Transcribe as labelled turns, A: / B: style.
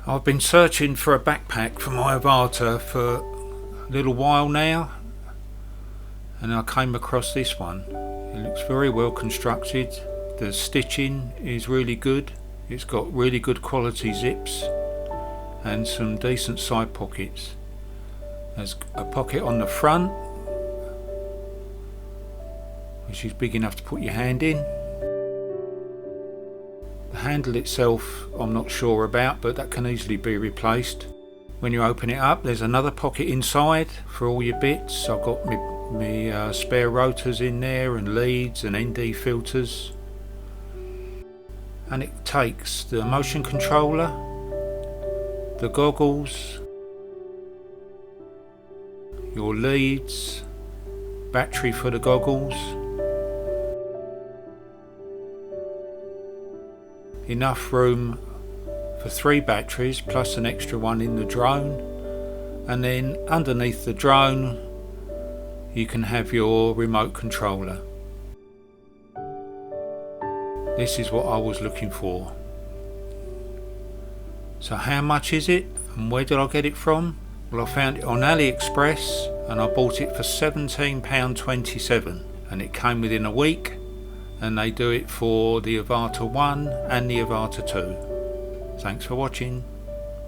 A: I've been searching for a backpack for my Avata for a little while now, and I came across this one. It looks very well constructed. The stitching is really good. It's got really good quality zips and some decent side pockets. There's a pocket on the front which is big enough to put your hand in. The handle itself I'm not sure about, but that can easily be replaced. When you open it up, there's another pocket inside for all your bits. I've got my spare rotors in there, and leads and ND filters. And it takes the motion controller, the goggles, your leads, battery for the goggles, enough room for 3 batteries plus an extra one in the drone, and then underneath the drone you can have your remote controller. This is what I was looking for. So how much is it and where did I get it from? Well, I found it on AliExpress and I bought it for £17.27, and it came within a week, and they do it for the Avata 1 and the Avata 2. Thanks for watching.